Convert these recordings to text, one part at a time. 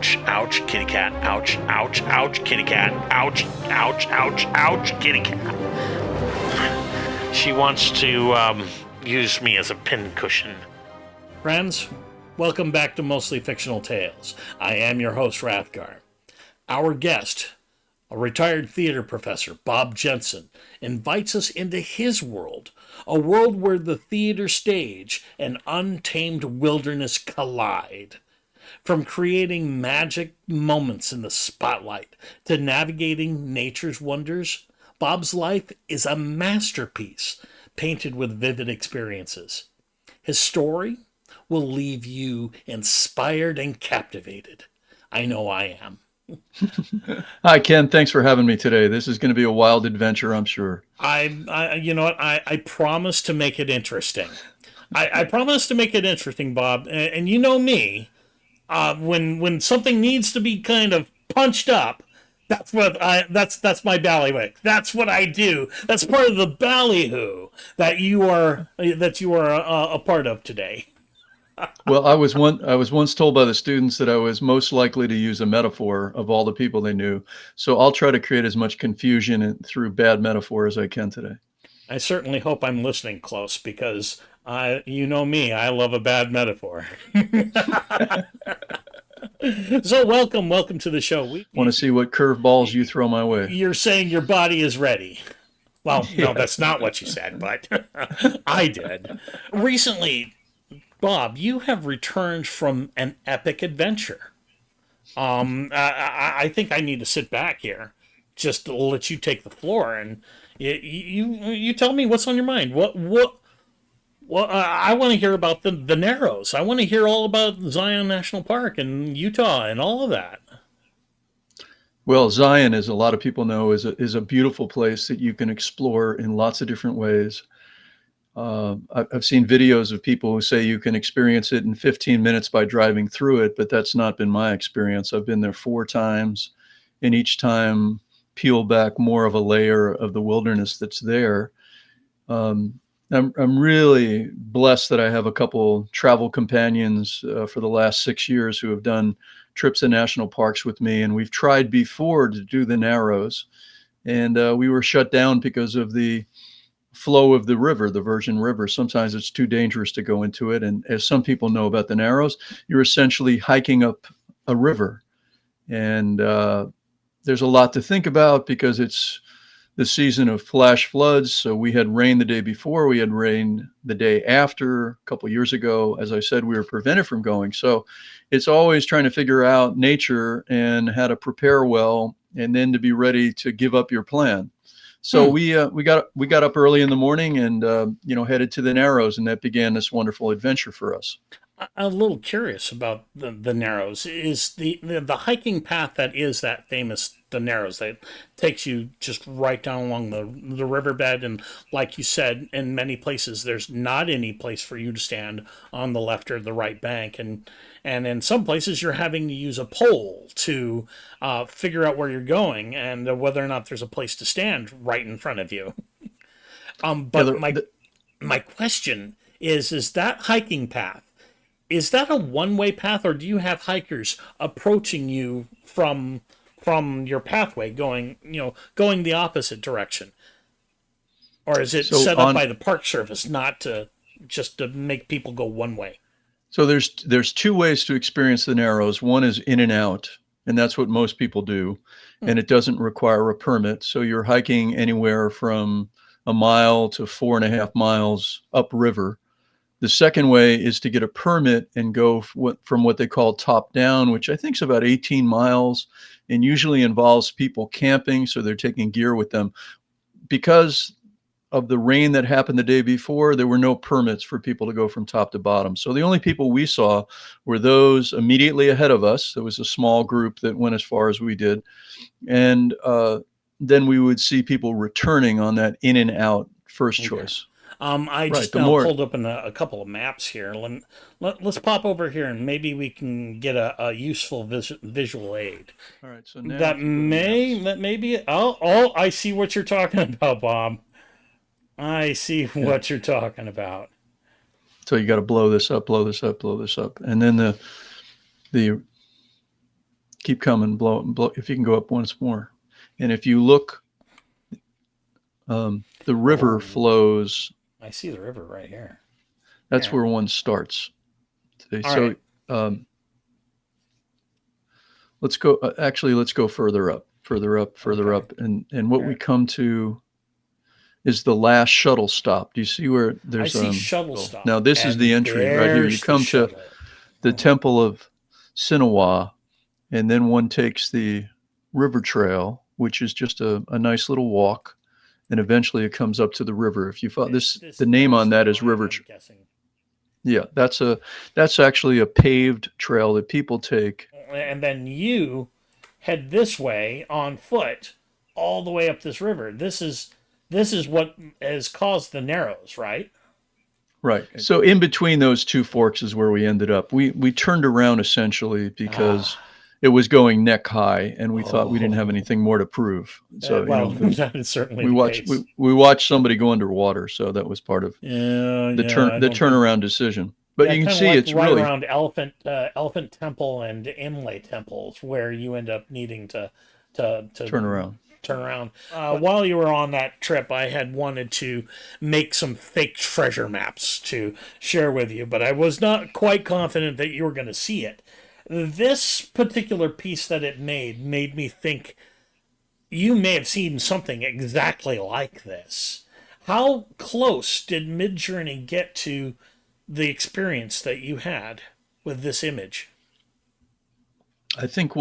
Ouch, ouch, kitty cat. Ouch, ouch, ouch, kitty cat. Ouch, ouch, ouch, ouch, kitty cat. She wants to use me as a pincushion. Friends, welcome back to Mostly Fictional Tales. I am your host, Rathgar. Our guest, a retired theater professor, Bob Jensen, invites us into his world, a world where the theater stage and untamed wilderness collide. From creating magic moments in the spotlight to navigating nature's wonders, Bob's life is a masterpiece painted with vivid experiences. His story will leave you inspired and captivated. I know I am. Hi, Ken. Thanks for having me today. This is going to be a wild adventure, I'm sure. You know what? I promise to make it interesting. I promise to make it interesting, Bob. And you know me, when something needs to be kind of punched up, that's my ballywick. That's what I do. That's part of the ballyhoo that you are a part of today. Well, I was once told by the students that I was most likely to use a metaphor of all the people they knew. So I'll try to create as much confusion through bad metaphor as I can today. I certainly hope I'm listening close because you know me, I love a bad metaphor. So welcome to the show. We want to see what curveballs you throw my way. You're saying your body is ready. Well, no, that's not what you said, but I did. Recently, Bob, you have returned from an epic adventure. I think I need to sit back here, just to let you take the floor, and you tell me what's on your mind. I want to hear about the Narrows. I want to hear all about Zion National Park and Utah and all of that. Well, Zion, as a lot of people know, is a beautiful place that you can explore in lots of different ways. I've seen videos of people who say you can experience it in 15 minutes by driving through it, but that's not been my experience. I've been there 4 times, and each time peel back more of a layer of the wilderness that's there. I'm really blessed that I have a couple travel companions for the last 6 years who have done trips in national parks with me, and we've tried before to do the Narrows, and we were shut down because of the flow of the river, the Virgin River. Sometimes it's too dangerous to go into it. And as some people know about the Narrows, you're essentially hiking up a river. And there's a lot to think about because it's the season of flash floods. So we had rain the day before, we had rain the day after. A couple of years ago, as I said, we were prevented from going. So it's always trying to figure out nature and how to prepare well, and then to be ready to give up your plan. So we got up early in the morning and headed to the Narrows, and that began this wonderful adventure for us. I'm a little curious about the Narrows. Is the hiking path that is that famous, the Narrows, that takes you just right down along the riverbed, and like you said, in many places there's not any place for you to stand on the left or the right bank, and in some places you're having to use a pole to figure out where you're going and whether or not there's a place to stand right in front of you. My question is that hiking path, is that a one-way path, or do you have hikers approaching you from your pathway going the opposite direction? Or is it set up by the Park Service not to just to make people go one way? So there's 2 ways to experience the Narrows. One is in and out, and that's what most people do. And it doesn't require a permit. So you're hiking anywhere from a mile to 4.5 miles upriver. The second way is to get a permit and go from what they call top down, which I think is about 18 miles, and usually involves people camping, so they're taking gear with them. Because of the rain that happened the day before, there were no permits for people to go from top to bottom. So the only people we saw were those immediately ahead of us. There was a small group that went as far as we did. And then we would see people returning on that in and out first choice. I just pulled up a couple of maps here. Let's pop over here and maybe we can get a useful visual aid. All right, so now that may be. Oh, I see what you're talking about, Bob. I see what you're talking about. So you got to blow this up, blow this up, blow this up, and then the Keep coming, blow. If you can go up once more. And if you look, the river flows. I see the river right here. That's where one starts. All right. Let's go. Actually, let's go further up. And what we come to is the last shuttle stop. Do you see where there's? I see shuttle stop. Now this is the entry right here. You come to the Temple of Sinawa, and then one takes the river trail, which is just a nice little walk, and eventually it comes up to the river. If you follow this, the name on that is River. Yeah, that's actually a paved trail that people take. And then you head this way on foot all the way up this river. This is what has caused the Narrows, right? Right. So in between those two forks is where we ended up. We turned around essentially because it was going neck high, and we thought we didn't have anything more to prove. So that is certainly we watched somebody go underwater, so that was part of the turnaround decision. But you can see it's really around Elephant Temple and Imlay temples where you end up needing to turn around. While you were on that trip, I had wanted to make some fake treasure maps to share with you, but I was not quite confident that you were going to see it. This particular piece that it made me think you may have seen something exactly like this. How close did Midjourney get to the experience that you had with this image? I think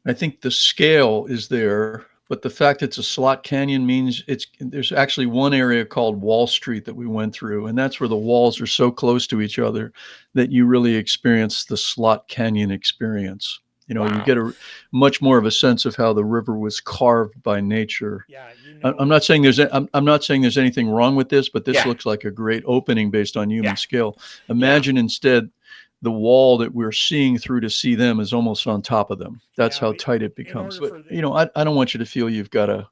I think the scale is there, but the fact it's a slot canyon means there's actually one area called Wall Street that we went through, and that's where the walls are so close to each other that you really experience the slot canyon experience. Wow. You get a much more of a sense of how the river was carved by nature. Yeah, I'm not saying there's anything wrong with this, but this looks like a great opening based on human scale. Imagine instead the wall that we're seeing through to see them is almost on top of them. That's how tight it becomes. But I don't want you to feel you've got to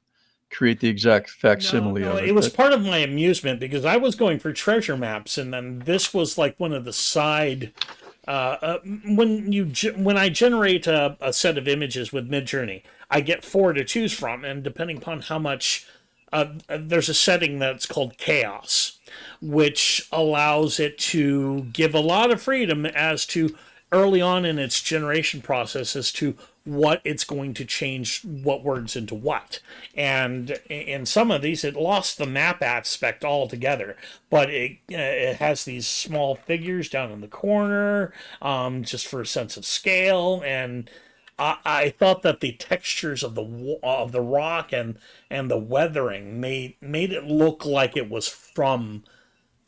create the exact facsimile of it. It was part of my amusement because I was going for treasure maps, and then this was like one of the side. When I generate a set of images with Midjourney, I get 4 to choose from, and depending upon how much, there's a setting that's called chaos, which allows it to give a lot of freedom as to early on in its generation process as to what it's going to change what words into what. And in some of these, it lost the map aspect altogether, but it has these small figures down in the corner, just for a sense of scale. And I thought that the textures of the rock and the weathering made it look like it was from.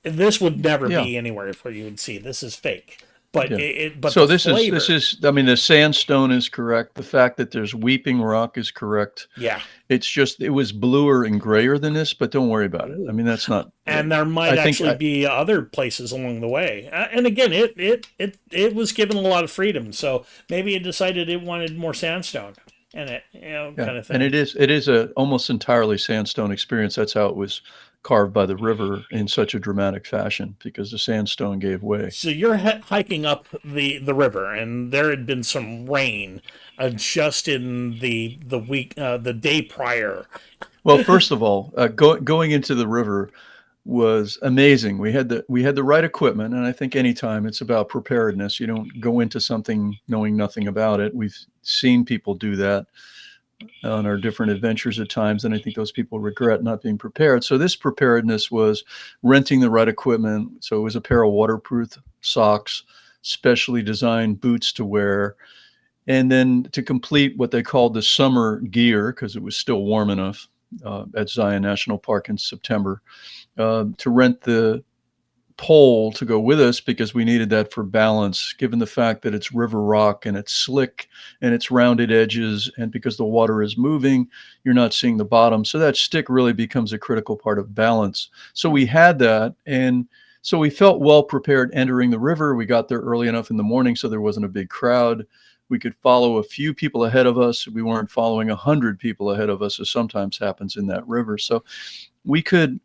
This would never be anywhere where you would see. This is fake. But so this is I mean, the sandstone is correct. The fact that there's weeping rock is correct. Yeah. It was bluer and grayer than this, but don't worry about it. I mean, that's not. And there might be other places along the way. And again, it was given a lot of freedom. So maybe it decided it wanted more sandstone in it, kind of thing. And it is a almost entirely sandstone experience. That's how it was carved by the river in such a dramatic fashion because the sandstone gave way. So you're hiking up the river, and there had been some rain just in the week, the day prior. Well, first of all, going into the river was amazing. We had the right equipment, and I think anytime it's about preparedness. You don't go into something knowing nothing about it. We've seen people do that on our different adventures at times, and I think those people regret not being prepared. So this preparedness was renting the right equipment. So it was a pair of waterproof socks, specially designed boots to wear, and then to complete what they called the summer gear, because it was still warm enough at Zion National Park in September, to rent the pole to go with us because we needed that for balance, given the fact that it's river rock and it's slick and it's rounded edges, and because the water is moving, you're not seeing the bottom. So that stick really becomes a critical part of balance. So we had that, and so we felt well prepared entering the river. We got there early enough in the morning so there wasn't a big crowd. We could follow a few people ahead of us. We weren't following 100 people ahead of us, as sometimes happens in that river. So we could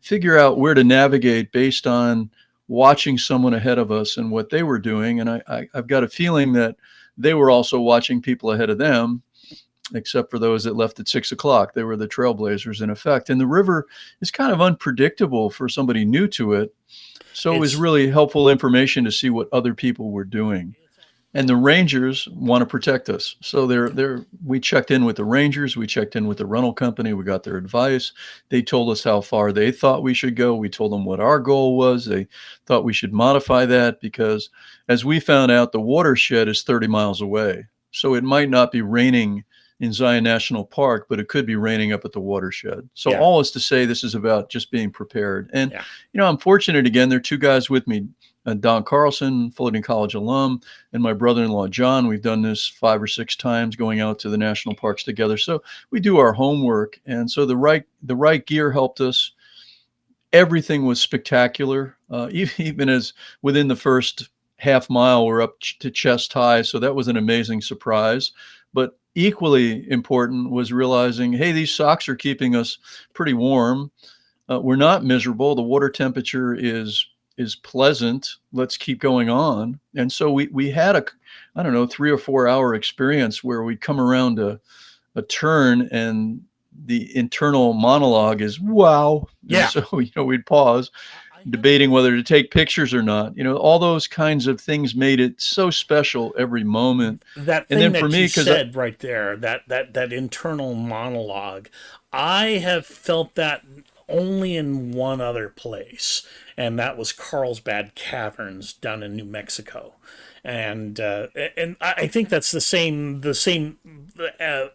figure out where to navigate based on watching someone ahead of us and what they were doing. And I've got a feeling that they were also watching people ahead of them, except for those that left at 6 o'clock. They were the trailblazers in effect. And the river is kind of unpredictable for somebody new to it. So it was It's really helpful information to see what other people were doing. And the rangers want to protect us. So we checked in with the rangers, we checked in with the rental company, we got their advice. They told us how far they thought we should go. We told them what our goal was. They thought we should modify that because, as we found out, the watershed is 30 miles away. So it might not be raining in Zion National Park, but it could be raining up at the watershed. So Yeah. all is to say, this is about just being prepared. And, Yeah. I'm fortunate, again, there are two guys with me, Don Carlson, Fullerton College alum, and my brother-in-law, John. We've done this 5 or 6 times, going out to the national parks together. So we do our homework. And so the right gear helped us. Everything was spectacular. Even as within the first half mile, we're up to chest high. So that was an amazing surprise. But equally important was realizing, hey, these socks are keeping us pretty warm. We're not miserable. The water temperature is pleasant. Let's keep going on. And so we had a, I don't know, 3 or 4 hour experience where we'd come around a turn and the internal monologue is, wow. Yeah. And so, we'd pause, debating whether to take pictures or not. All those kinds of things made it so special every moment. That And thing then for that me, you 'cause said right there, that internal monologue, I have felt that only in one other place, and that was Carlsbad Caverns down in New Mexico. And I think that's the same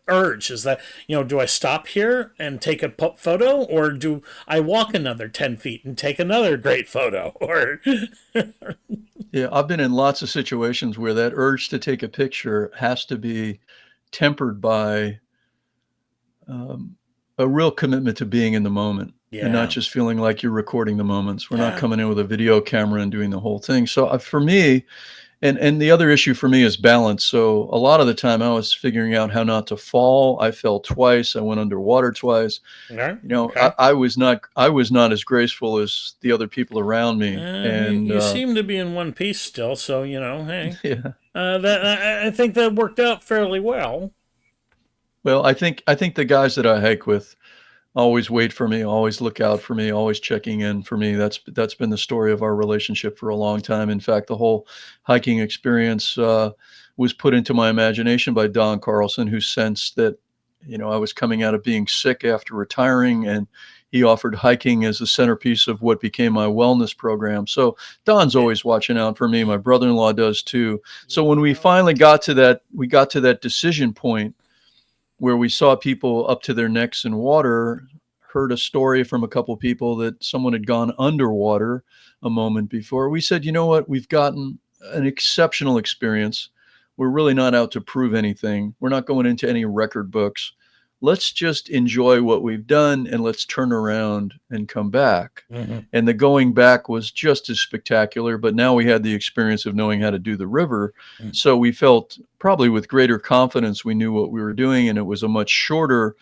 urge, is that, do I stop here and take a photo, or do I walk another 10 feet and take another great photo? Or Yeah, I've been in lots of situations where that urge to take a picture has to be tempered by a real commitment to being in the moment, and not yeah, just feeling like you're recording the moments. We're not yeah, coming in with a video camera and doing the whole thing. So for me, and the other issue for me is balance. So a lot of the time I was figuring out how not to fall. I fell twice. I went underwater twice. no, I, okay. I was not as graceful as the other people around me. And You seem to be in one piece still, so hey, yeah. I think that worked out fairly well. Well, I think the guys that I hike with always wait for me, always look out for me, always checking in for me. That's been the story of our relationship for a long time. In fact, the whole hiking experience was put into my imagination by Don Carlson, who sensed that I was coming out of being sick after retiring, and he offered hiking as the centerpiece of what became my wellness program. So Don's always watching out for me. My brother-in-law does too. So when we finally got to that decision point where we saw people up to their necks in water, heard a story from a couple people that someone had gone underwater a moment before. We said, you know what? We've gotten an exceptional experience. We're really not out to prove anything. We're not going into any record books. Let's just enjoy what we've done, and let's turn around and come back. Mhm. And the going back was just as spectacular, but now we had the experience of knowing how to do the river. Mm. So we felt probably with greater confidence we knew what we were doing, and it was a much shorter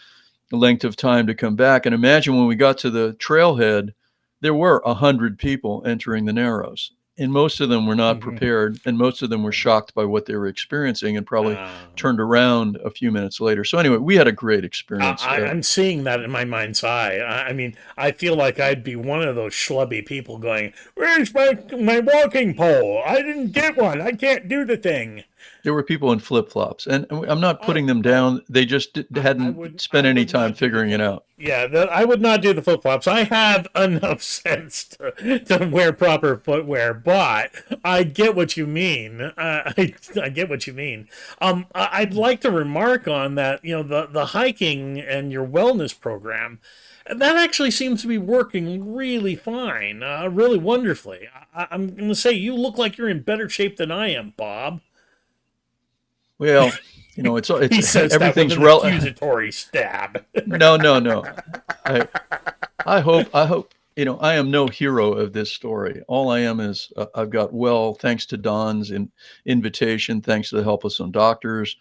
length of time to come back. And imagine when we got to the trailhead, there were 100 people entering the Narrows. And most of them were not Mhm. prepared, and most of them were shocked by what they were experiencing and probably Uh, turned around a few minutes later. So anyway, we had a great experience. I'm seeing that in my mind's eye. I mean, I feel like I'd be one of those schlubby people going, "Where's my walking pole? I didn't get one. I can't do the thing." There were people in flip-flops, and I'm not putting Oh, them down. They just I hadn't would spent I any would time not do the figuring it flip. out. Yeah, I would not do the flip flops. I have enough sense to wear proper footwear, but I get what you mean. I get what you mean. I'd like to remark on that. The hiking and your wellness program, that actually seems to be working really fine, really wonderfully. I'm going to say you look like you're in better shape than I am, Bob. Well, He it's says that with everything's an relative. accusatory stab. No, no, no. I I hope I am no hero of this story. All I am is I've got thanks to Don's invitation, thanks to the help of some doctors,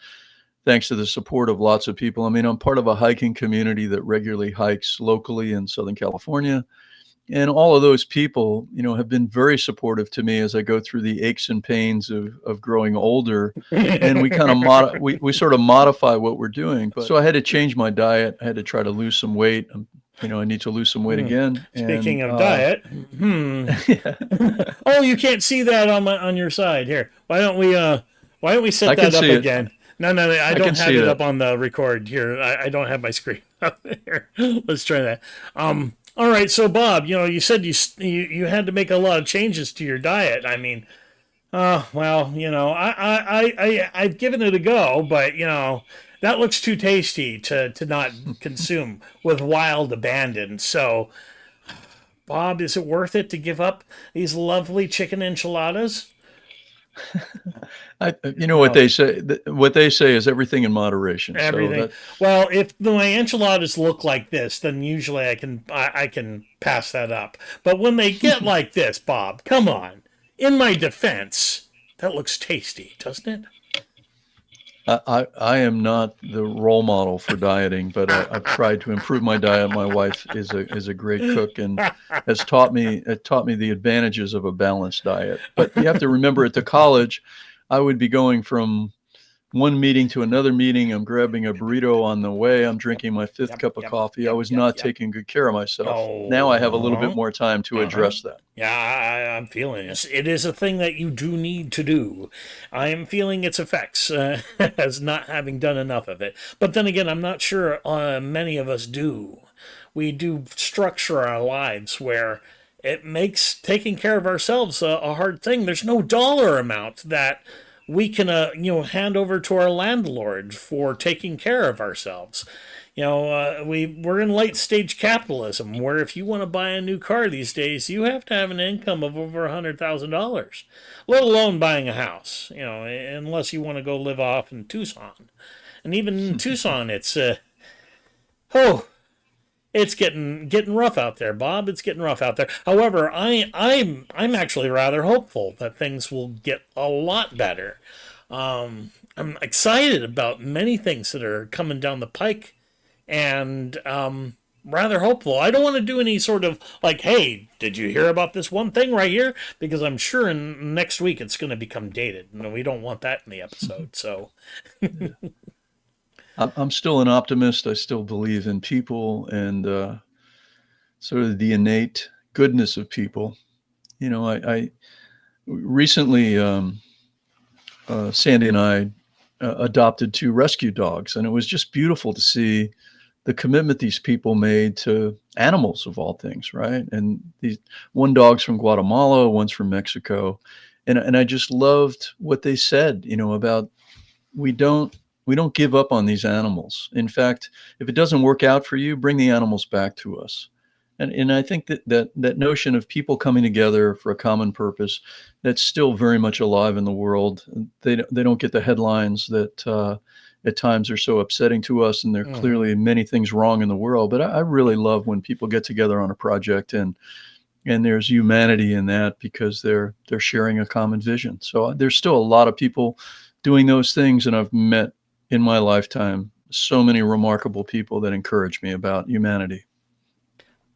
thanks to the support of lots of people. I mean, I'm part of a hiking community that regularly hikes locally in Southern California. And all of those people, have been very supportive to me as I go through the aches and pains of growing older. And we kind of we sort of modify what we're doing. But so I had to change my diet. I had to try to lose some weight. I need to lose some weight again. Speaking of diet, oh, you can't see that on your side here. Why don't we set that up again? No, I don't have it up on the record here. I don't have my screen up here. Let's try that. All right, so Bob, you said you had to make a lot of changes to your diet. I mean, well, I've given it a go, but that looks too tasty to not consume with wild abandon. So, Bob, is it worth it to give up these lovely chicken enchiladas? What they say. What they say is everything in moderation. Everything. Well, if my enchiladas look like this, then usually I can pass that up. But when they get like this, Bob, come on. In my defense, that looks tasty, doesn't it? I am not the role model for dieting, but I've tried to improve my diet. My wife is a great cook and has taught me the advantages of a balanced diet. But you have to remember, at the college, I would be going from one meeting to another meeting. I'm grabbing a burrito on the way. I'm drinking my fifth cup of coffee. I was not taking good care of myself. Oh, now I have a little bit more time to address that. Yeah, I'm feeling it. It is a thing that you do need to do. I am feeling its effects as not having done enough of it. But then again, I'm not sure many of us do. We do structure our lives where it makes taking care of ourselves a hard thing. There's no dollar amount that we can, hand over to our landlord for taking care of ourselves. We're in late stage capitalism, where if you want to buy a new car these days, you have to have an income of over $100,000, let alone buying a house. Unless you want to go live off in Tucson, and even in Tucson, it's it's getting rough out there, Bob. It's getting rough out there. However, I'm actually rather hopeful that things will get a lot better. I'm excited about many things that are coming down the pike, and rather hopeful. I don't want to do any sort of like, hey, did you hear about this one thing right here? Because I'm sure next week it's going to become dated, and we don't want that in the episode. So. I'm still an optimist. I still believe in people and sort of the innate goodness of people. I recently, Sandy and I adopted 2 rescue dogs, and it was just beautiful to see the commitment these people made to animals, of all things, right? And one dog's from Guatemala, one's from Mexico, and I just loved what they said, about we don't give up on these animals. In fact, if it doesn't work out for you, bring the animals back to us. And I think that notion of people coming together for a common purpose, that's still very much alive in the world. They don't get the headlines that at times are so upsetting to us, and there are clearly many things wrong in the world. But I really love when people get together on a project and there's humanity in that, because they're sharing a common vision. So there's still a lot of people doing those things, and I've met in my lifetime so many remarkable people that encourage me about humanity.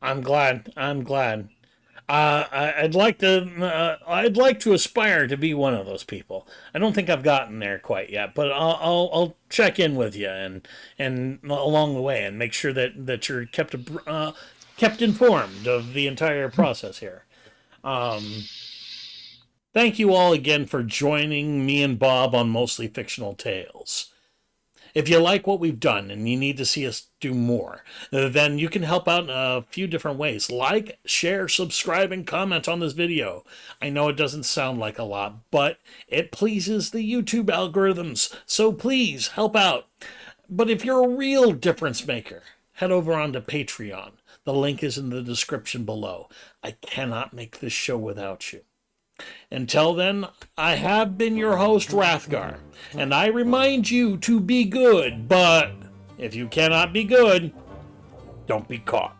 I'm glad. I'd like to aspire to be one of those people. I don't think I've gotten there quite yet, but I'll check in with you and along the way and make sure that you're kept informed of the entire process here. Thank you all again for joining me and Bob on Mostly Fictional Tales. If you like what we've done and you need to see us do more, then you can help out in a few different ways. Like, share, subscribe, and comment on this video. I know it doesn't sound like a lot, but it pleases the YouTube algorithms, so please help out. But if you're a real difference maker, head over onto Patreon. The link is in the description below. I cannot make this show without you. Until then, I have been your host, Rathgar, and I remind you to be good, but if you cannot be good, don't be caught.